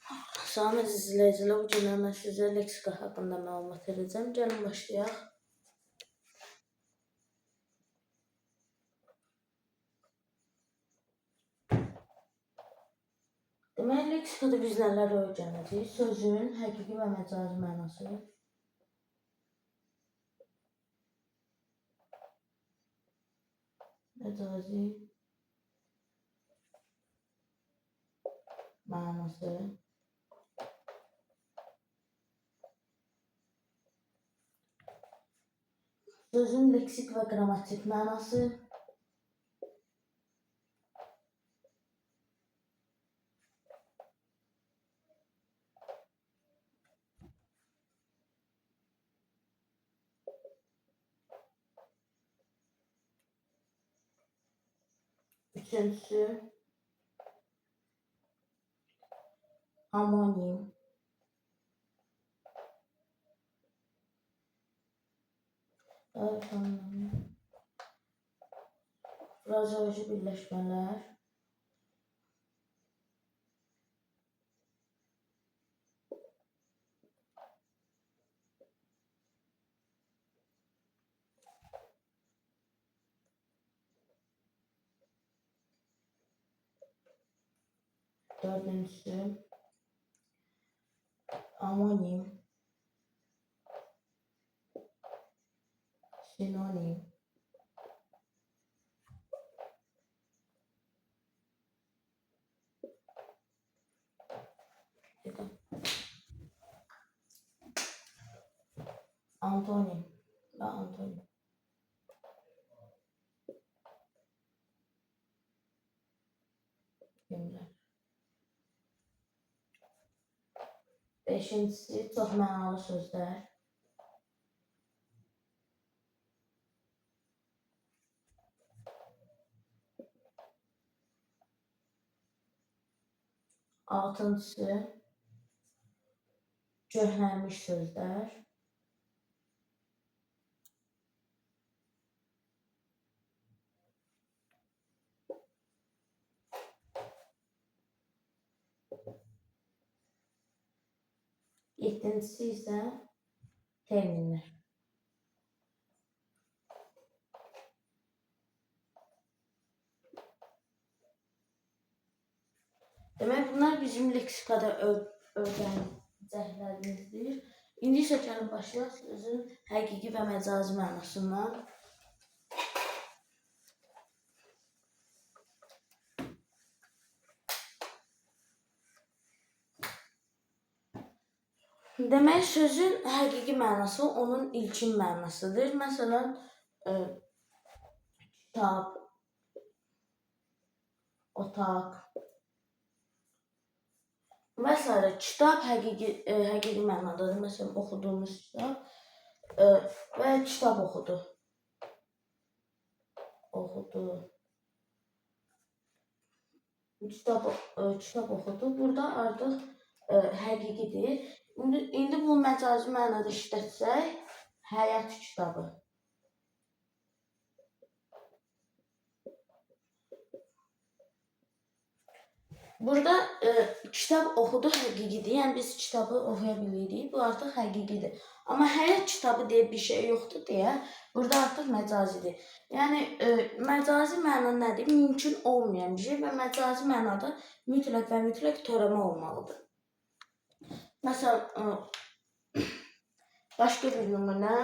Salam əziz izləyicilər, bu gün mən sizə leksika haqqında məlumat verəcəm. Gəlin başlayaq. Deməli, leksikada biz nələr öyrənəcəyik? Sözün həqiqi və məcazi mənası. Məcazi mənası. Sözün leksik və qrammatik mənası. Üçüncüsü, homonim. Frazeoloji birləşmələr. Dördüncüsü, amonim, sinonim. Antonim və antonim. Beşincisi, çox mənalı sözlər. Altıncısı, köhnəlmiş sözlər. Yedincisi isə terminlər. Demək, bunlar bizim leksikada öyrənəcəklərimizdir. İndi isə gəlin başlayaq sözün həqiqi və məcazi mənasından. Demək, sözün həqiqi mənası onun ilkin mənasıdır. Məsələn, kitab, otaq və s. Kitab həqiqi mənadadır. Məsələn, oxuduğumuz kitab və kitab oxudu. Kitab oxudu. Burada artıq həqiqidir. İndi bu məcazi mənada işlətsək, həyat kitabı. Burada kitab oxudu həqiqidir. Yəni biz kitabı oxuya bilirik. Bu artıq həqiqidir. Amma həyat kitabı deyə bir şey yoxdur deyə burada artıq məcazidir. Yəni məcazi məna nədir? Mümkün olmayan bir şey və məcazi mənada mütləq və mütləq törəmə olmalıdır. Məsələn, başqa bir nümunə,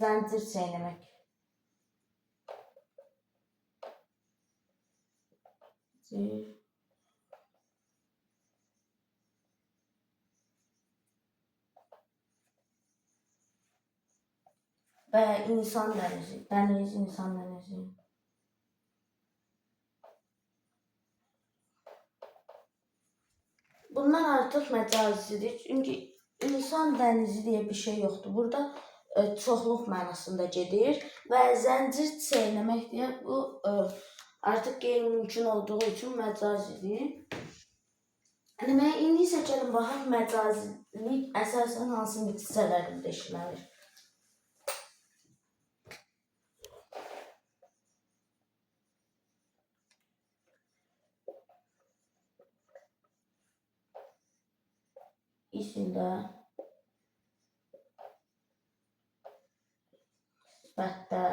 zəncir çeynəmək. Və insan dənizi, insan dənizi. Bunlar artıq məcazidir. Çünki insan dənizi deyə bir şey yoxdur. Burada çoxluq mənasında gedir və zəncir çeynəmək deyə bu artıq qeyri-mümkün olduğu üçün məcazidir. Demək, indi isə gəlin baxaq məcazilik əsasən hansı hissələrində işlənir. isimdə, sifətdə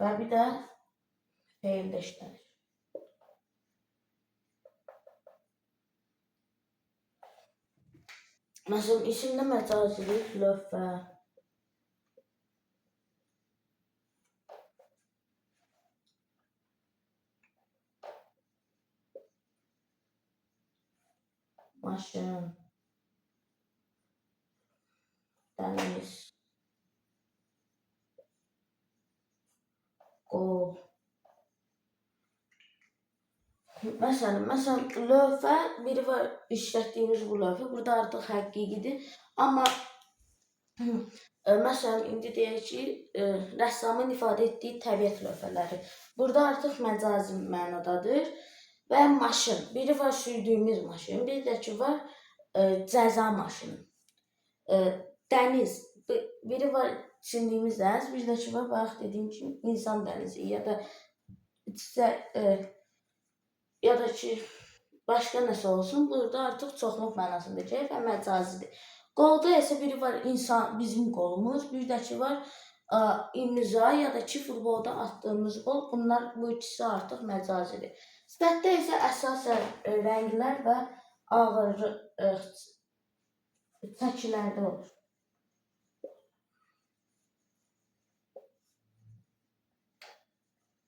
və bir də feildə işlənir. Məsələn, isimdə məcazilik, lövhə, maşın, dəniz, qol. Məsələn, lövhə, biri var işlətdiyimiz bu lövhə, burada artıq həqiqidir. Amma məsələn, indi deyək ki, rəssamın ifadə etdiyi təbiət lövhələri. Burada artıq məcazi mənadadır. Və maşın, biri var sürdüyümüz maşın, bir də ki var cəza maşını. Dəniz, biri var çimdiyimiz dəniz, bir də ki var bayaq dediyim kimi insan dənizi ya da ki başqa nəsə olsun, burada artıq çoxluq mənasında gəlir və məcazidir. Qolda isə biri var insan, bizim qolumuz, bir də ki var imza ya da ki futbolda atdığımız qol, bu ikisi artıq məcazidir. Sifətdə isə əsasən rənglər və ağır çəkilərdə olur.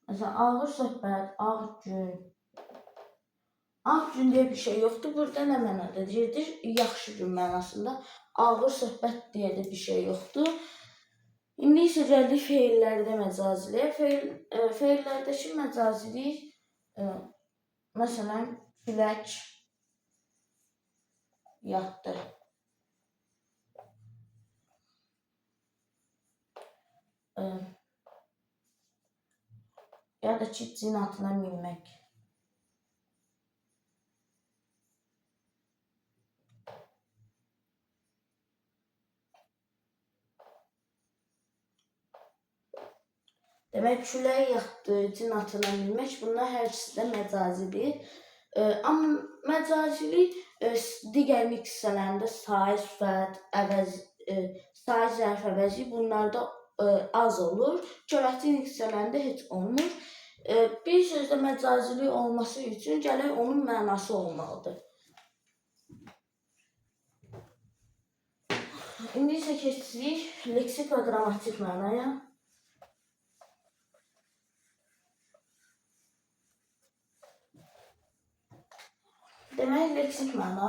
Məsələn, ağır söhbət, ağır gün. Ağır gün deyə bir şey yoxdur. Burada nə mənada deyirdir? Yaxşı gün mənasında. Ağır söhbət deyə də bir şey yoxdur. İndi isə gəldik feillərdə məcaziliyə. Feillərdəki məcazilik, məsələn, külək yatdı. Ya da ki, cin atına minmək. Demək, külək yatdı, cin atına minmək, bunlar hər ikisi də məcazidir. Amma məcazilik digər hissələrində say, sifət, say, zərf, əvəzi bunlarda az olur. Köməkçi hissələrində heç olmur. Bir sözdə məcazilik olması üçün gərək onun mənası olmalıdır. İndi isə keçirik leksik və qrammatik mənaya. Demək, leksik məna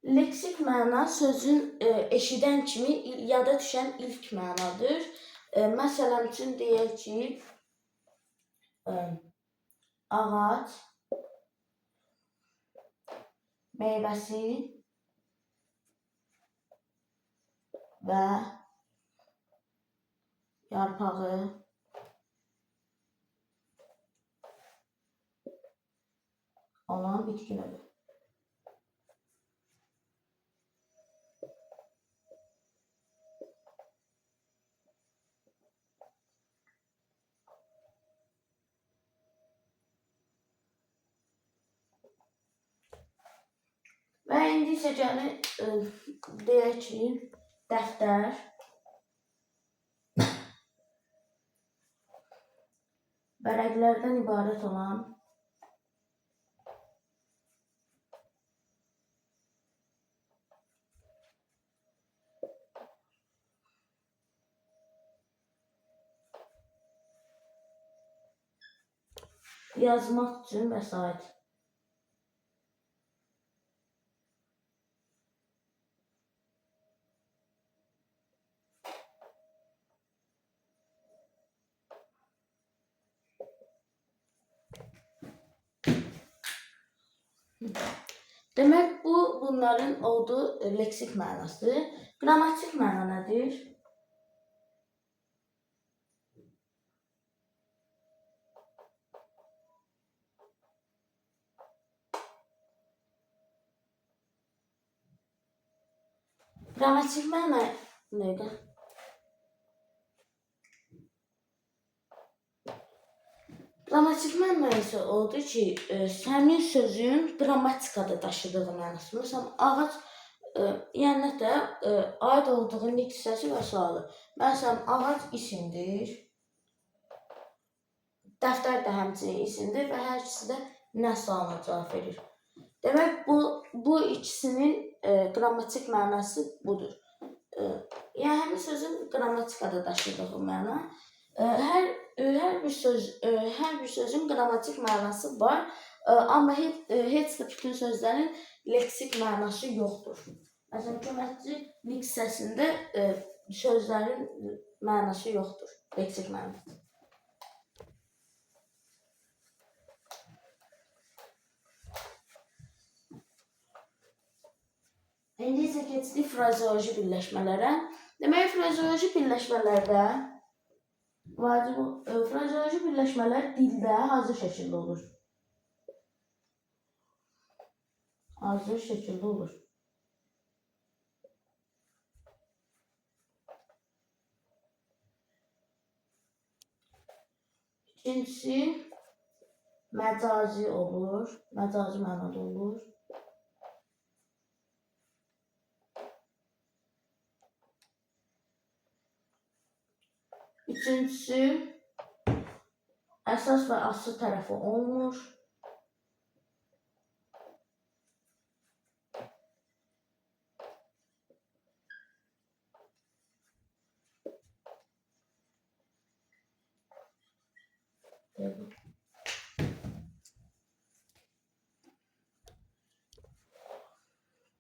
leksik məna sözün eşidən kimi yada düşən ilk mənadır. Məsələn üçün deyək ki, ağac, meyvəsi və yarpağı olan bitki növü. Və indi isə gəlin deyək ki, dəftər, vərəqlərdən ibarət olan yazmaq üçün vəsait. Demək, bunların olduğu leksik mənası. Qrammatik məna nədir? Qrammatik məna nədir? Qrammatik mənası isə odur ki, həmin sözün qrammatikada daşıdığı mənası. Məsələn, ağac yəni də aid olduğu nitq hissəsi və sualı. Məsələn, ağac isimdir. Dəftər də həmçinin isimdir və hər ikisi də nə sualına cavab verir. Demək, bu ikisinin qrammatik mənası budur. Yəni, həmin sözün qrammatikada daşıdığı məna. Hər bir sözün qrammatik mənası var, amma heç də bütün sözlərin leksik mənası yoxdur. Məsələn, köməkçi nitq hissəsində sözlərin mənası yoxdur, leksik mənası. İndi isə keçdik frazeoloji birləşmələrə. Demək, frazeoloji birləşmələrdə frazeoloji birləşmələr dildə hazır şəkildə olur. Hazır şəkildə olur. İkincisi, məcazi olur. Məcazi mənada olur. Üçüncüsü, əsas və asıl tərəfi olmur.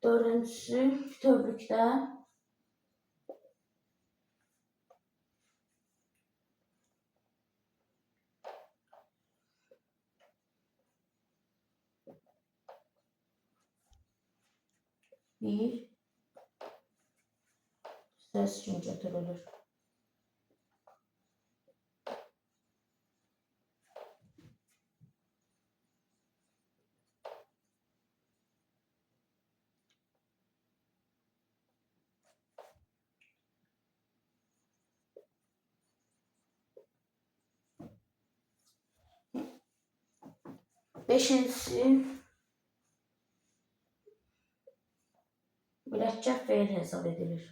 Dördüncüsü, bütövlükdə bir səs kimi götürülür. Beşincisi, mürəkkəb feil hesab edilir.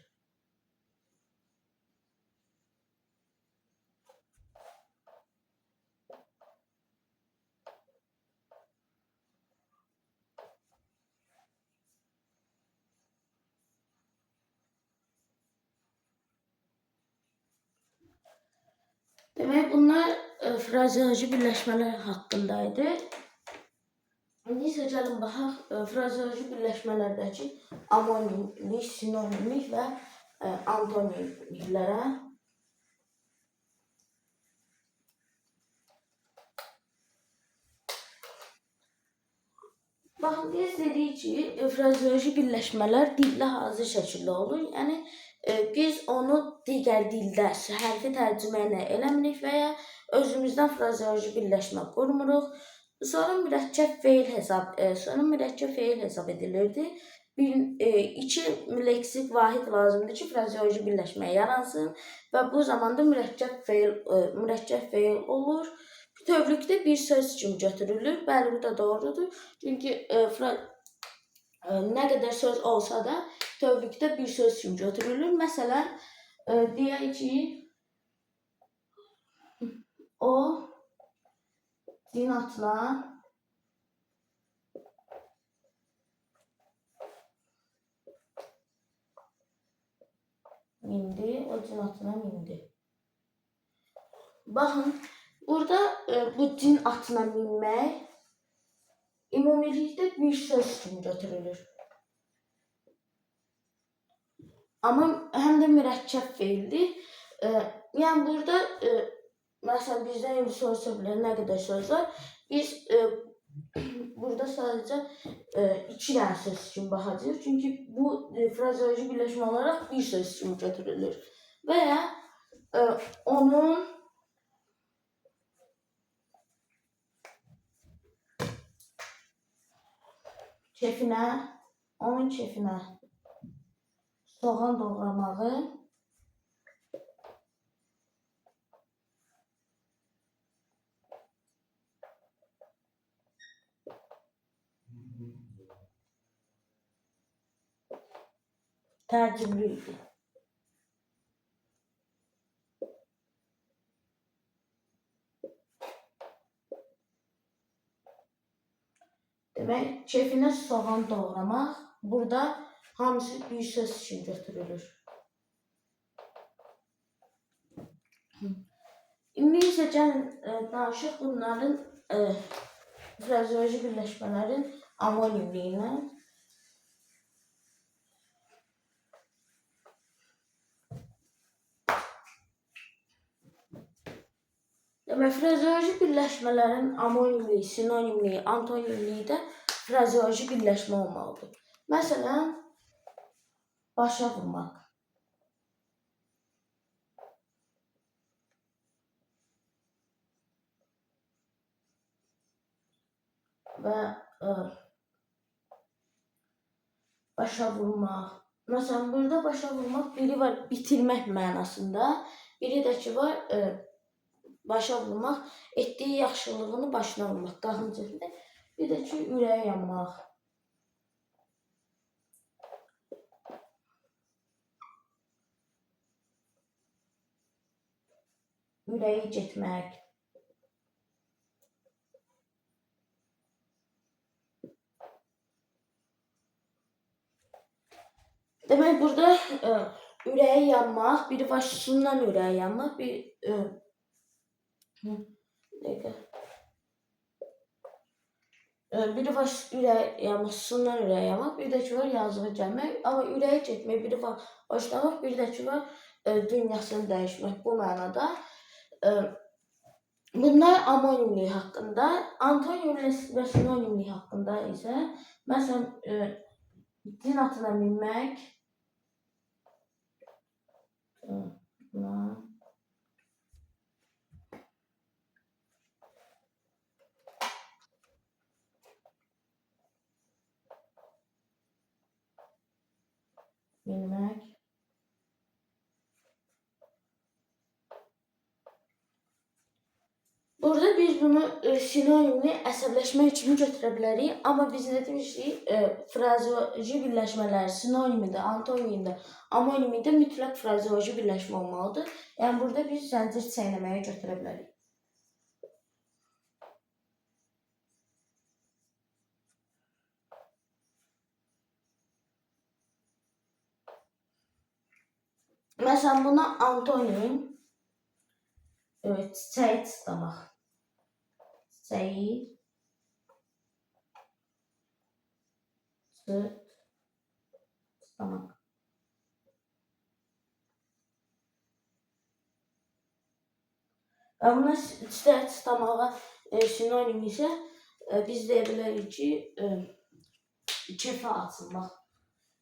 Demək, bunlar frazeoloji birləşmələr haqqındaydı. İndi isə gəlin baxaq frazeoloji birləşmələrdəki amonimlik, sinonimlik və antonimliklərə. Baxın, biz dedik ki, frazeoloji birləşmələr dildə hazır şəkildə olur. Yəni, biz onu digər dildə hərfi tərcümə eləmirik və ya özümüzdən frazeoloji birləşmə qurmuruq. Sonra mürəkkəb feil hesab edilirdi. İki leksik vahid lazımdır ki, frazeoloji birləşmə yaransın və bu zamanda mürəkkəb feil olur. Bütövlükdə bir söz kimi götürülür. Bəli, bu da doğrudur. Çünki nə qədər söz olsa da bütövlükdə bir söz kimi götürülür. Məsələn, deyək ki, o din atına mindi, o din atına mindi. Baxın, burada bu din atına minmək ümumilikdə bir söz kimi götürülür. Amma həm də mürəkkəb feildir. Yəni, burada məsələn, bizdən indi soruşa bilər nə qədər söz var. Biz burada sadəcə 2 dənə söz kimi baxacağıq. Çünki bu frazeoloji birləşmə olaraq bir söz kimi götürülür. Və ya onun kefinə soğan doğramağı Tərcümlü idi. Demək, kefinə soğan doğramaq burada hamısı bir söz için götürülür. İndi isə gəlin danışıq bunların frazeoloji birləşmələrin amonimliyindən. Demək, frazeoloji birləşmələrin amonimliyi, sinonimliyi, antonimliyi də frazeoloji birləşmə olmalıdır. Məsələn, başa vurmaq. Və başa vurmaq. Məsələn, burada başa vurmaq biri var bitirmək mənasında, biri də ki var başa vurmaq, etdiyi yaxşılığını başına vurmaq, qahıncıqdır. Bir də ki, ürəyə yanmaq. Ürəyi getmək. Demək, burada ürəyə yanmaq, biri var susundan ürəyə yanmaq, biri var ürəyə yanmaq, susundan ürəyə yanmaq, bir də ki var yazığı gəlmək, amma ürəyə getmək, biri var hoşlamaq, bir də ki var dünyasını dəyişmək bu mənada. Bunlar amonimliyi haqqında, antonimliyi və sinonimliyi haqqında isə, məsələn, din atına minmək, minmək. Burada biz bunu sinonimli əsəbləşmək kimi götürə bilərik, amma biz nə demişdik? Frazeoloji birləşmələr sinonimində, antonimində, amonimində mütləq frazeoloji birləşmə olmalıdır. Yəni burada biz zəncir çeynəməyə götürə bilərik. Məsələn, buna antonim çiçəyi çıtlamaq. Çiçəyi çıtlamaq. Və buna çiçəyi çıtlamağa sinonim isə biz deyə bilərik ki, kefə açılmaq.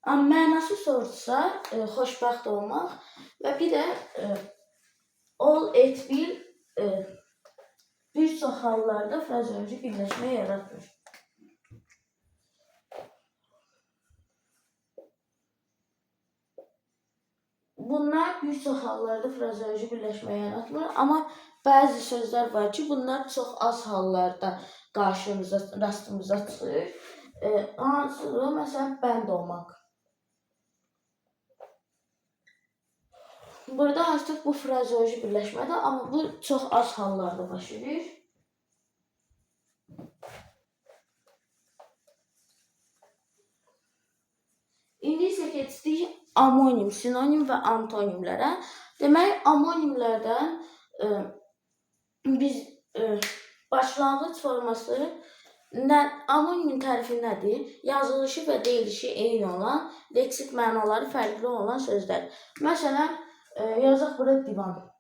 Amma mənası sorulsa, xoşbəxt olmaq və bir də ol, et, bil bir çox hallarda frazeoloji birləşmə yaratmır. Bunlar bir çox hallarda frazeoloji birləşmə yaratmır, amma bəzi sözlər var ki, bunlar çox az hallarda qarşımıza, rastımıza çıxır. Hansıdır? Məsələn, bənd olmaq. Burada artıq bu frazeoloji birləşmədir, amma bu çox az hallarda baş verir. İndi isə keçdik amonim, sinonim və antonimlərə. Demək, amonimlərdən biz başlanğıc forması, amonimin tərifi nədir? Yazılışı və deyilişi eyni olan, leksik mənaları fərqli olan sözlər. Məsələn, yazaq bura divan.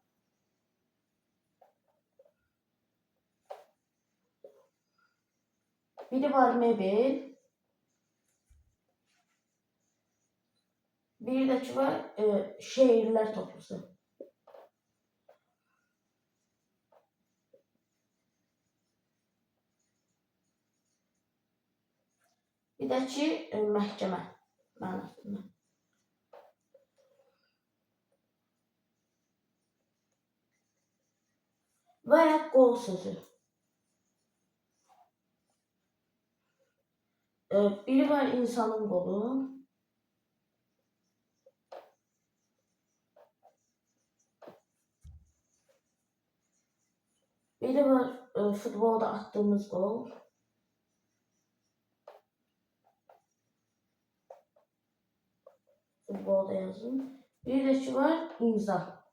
Biri var mebel. Bir də ki var şeirlər toplusu. Bir də ki məhkəmə mənasında. Və ya qol sözü. Biri var insanın qolu. Biri var futbolda attığımız gol. Futbolda yazın. Bir de şu var imza.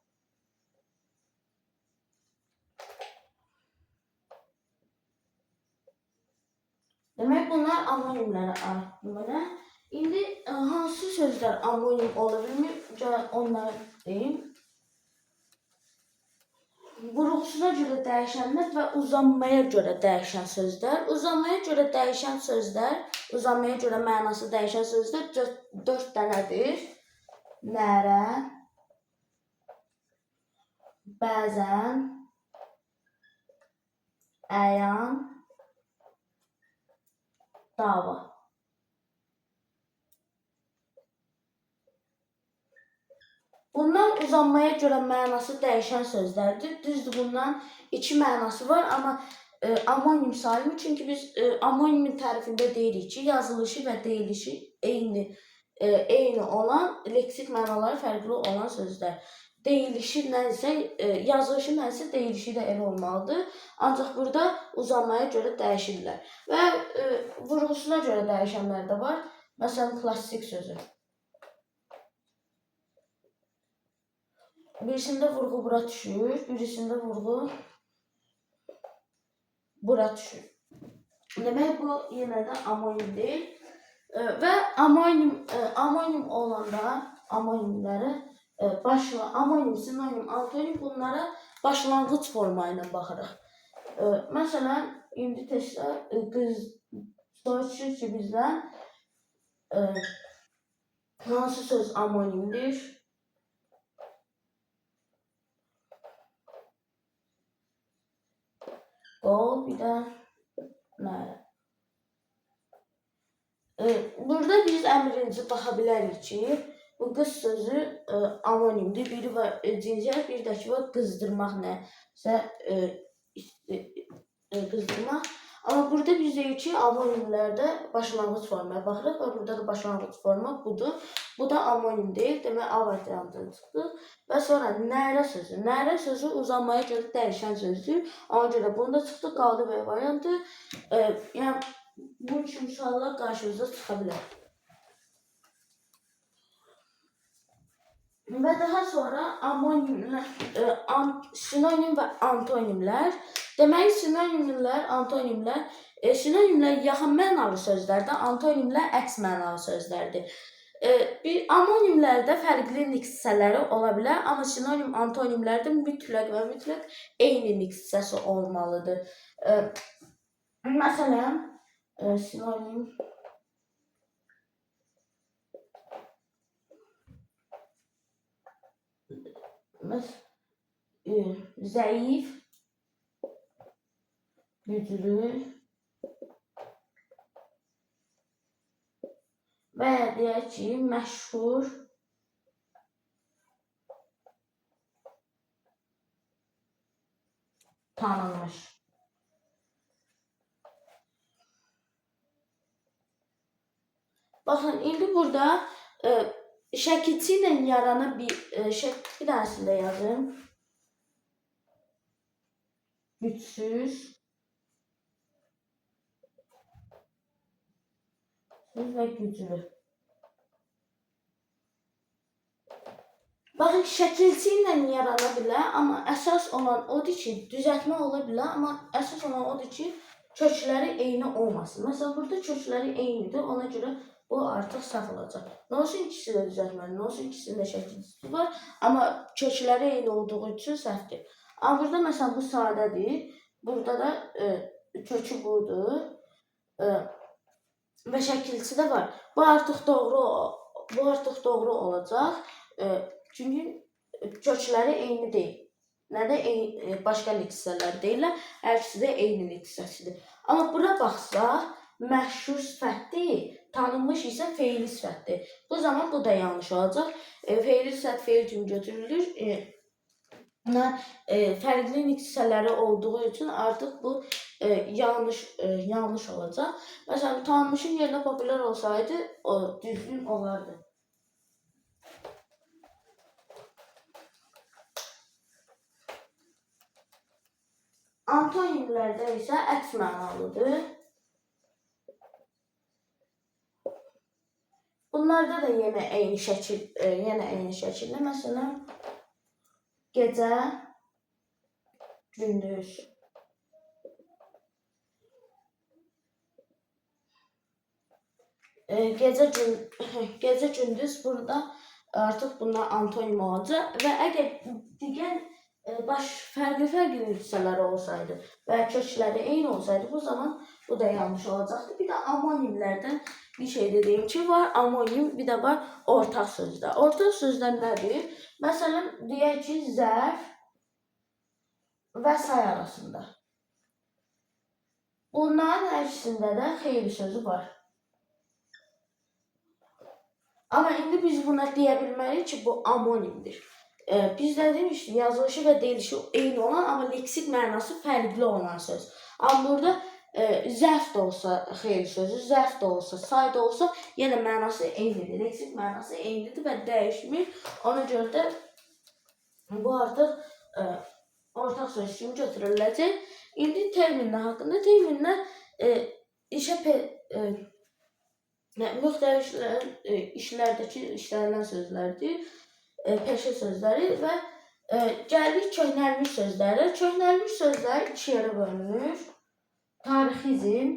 Demek bunlar amonimlərə aid nümunə. İndi hansı sözlər amonim ola bilmir? Onları deyim. Vurğusuna görə dəyişənlər və uzanmaya görə dəyişən sözlər. Uzanmaya görə dəyişən sözlər, uzanmaya görə mənası dəyişən sözlər 4 dənədir. Nərə, bəzən, əyan, dava. Bunlar uzanmaya görə mənası dəyişən sözlərdir. Düzdür, bundan 2 mənası var, amma amonim sayılmır. Çünki biz amonimin tərifində deyirik ki, yazılışı və deyilişi eyni olan, leksik mənaları fərqli olan sözlər. Deyilişi nəsə, yazılışı nəsə, deyilişi də elə olmalıdır. Ancaq burada uzanmaya görə dəyişirlər. Və vurğusuna görə dəyişənlər də var. Məsələn, klassik sözü. Birisində vurğu bura düşür, birisində vurğu bura düşür. Demək, bu yenə də amonimdir. Və amonim olanda amonimlərə amonim, sinonim, antonim bunlara başlanğıc forma ilə baxırıq. Məsələn, indi testdə soruşur ki, bizdən hansı söz amonimdir? Qol, bir də nərə. Burada biz əmrinizi baxa bilərik ki, bu qız sözü amonimdir. Biri var cinsiyyət, bir də ki var qızdırmaq nəsə qızdırmaq. Amma burada biz deyik ki, amonimlərdə başlanğıc formaya baxırıq və burada da başlanğıc forma budur. Bu da amonim deyil, demək A variantı çıxdı. Və sonra nərə sözü. Nərə sözü uzanmaya görə dəyişən sözdür. Ona görə bunda çıxdı, qaldı B variantı. Yəni, bunun kimi suallar qarşımıza çıxa bilər. Və daha sonra sinonim və antonimlər. Demək, sinonimlər, antonimlər, sinonimlər yaxın mənalı sözlərdir, antonimlər əks mənalı sözlərdir. Amonimlərdə fərqli niksələri ola bilər, amma sinonim, antonimlərdə mütləq və mütləq eyni niksəsi olmalıdır. Məsələn, sinonim zəif, güclü və ya deyək ki, məşhur, tanınmış. Baxın, indi burada şəkilçi ilə yaranan bir dənəsində yazın. Gücsüz və güclü. Baxın, şəkilçi ilə yarana bilər, amma əsas olan odur ki, düzəltmə ola bilər, amma əsas olan odur ki, kökləri eyni olmasın. Məsələn, burada kökləri eynidir, ona görə bu artıq səhv olacaq. Nə olsun, ikisi də düzəltməli, nə olsun, ikisində şəkilçisi var, amma kökləri eyni olduğu üçün səhvdir. Amma burada məsələn, bu sadədir, burada da kökü budur və şəkilçisi də var. Bu artıq doğru olacaq. Çünki kökləri eyni deyil. Nədə başqa niksələr deyirlər, hər ikisi də eyni niksəsidir. Amma bura baxsaq, məşhur sifətdir, tanınmış isə feili sifətdir. Bu zaman bu da yanlış olacaq. Feili sifət feil kimi götürülür. Fərqli niksələri olduğu üçün artıq bu yanlış olacaq. Məsələn, tanınmışın yerinə populyar olsaydı, o düzgün olardı. Antonimlərdə isə əks mənalıdır. Bunlarda da yenə eyni şəkildə, məsələn, gecə, gündüz. Gecə gündüz burada artıq bunlar antonim olacaq və əgər digər fərqli hissələri olsaydı və kökləri eyni olsaydı, bu zaman bu da yanlış olacaqdı. Bir də amonimlərdən bir şey dediyim ki var, amonim, bir də var ortaq sözlər. Ortaq sözlər nədir? Məsələn, deyək ki, zərf və say arasında. Bunların hər ikisində də xeyli sözü var. Amma indi biz buna deyə bilməliyik ki, bu amonimdir. Biz də demişdik, yazılışı və deyilişi eyni olan, amma leksik mənası fərqli olan söz. Amma burada zərf də olsa xeyli sözü, zərf də olsa, say da olsa, yenə mənası eynidir. Leksik mənası eynidir və dəyişmir. Ona görə də bu artıq ortaq söz kimi götürüləcək. İndi terminlər haqqında, terminlər müxtəlif işlərdəki işlənilən sözlərdir, peşə sözləri və gəldik köhnəlmiş sözləri. Köhnəlmiş sözlər iki yerə bölünür. Tarixizm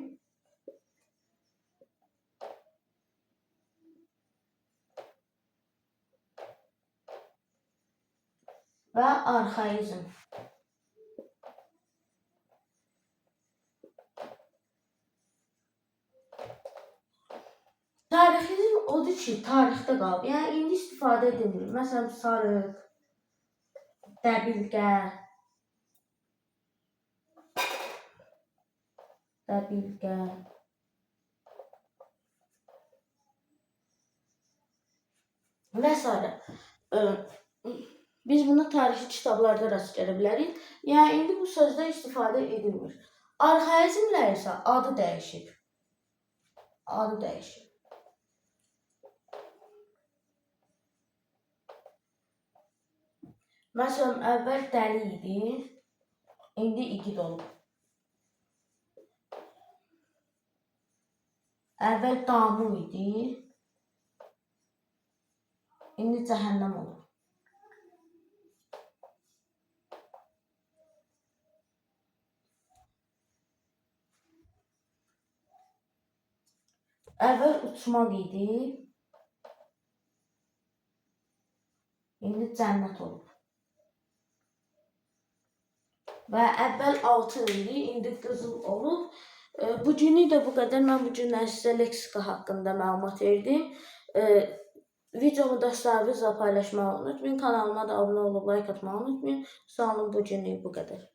və arxaizm. Tarixizm odur ki, tarixdə qalıb. Yəni, indi istifadə edilir. Məsələn, sarıq, dəbilqə və s. Biz bunu tarixi kitablarda rast gələ bilərik. Yəni, indi bu sözdə istifadə edilmir. Arxaizmlər isə adı dəyişib. Məsələn, əvvəl dəli idi, indi igid olub. Əvvəl damu idi, indi cəhənnəm olub. Əvvəl uçmaq idi, indi cənnət olub. Və əvvəl altın idi, indi qızıl olub. Bugünlük də bu qədər. Mən bugün sizə leksika haqqında məlumat verdim. Videomu dostlarınızla paylaşmağı unutmayın. Kanalıma da abunə olub like atmağı unutmayın. Sağ olun, bugünlük bu qədər.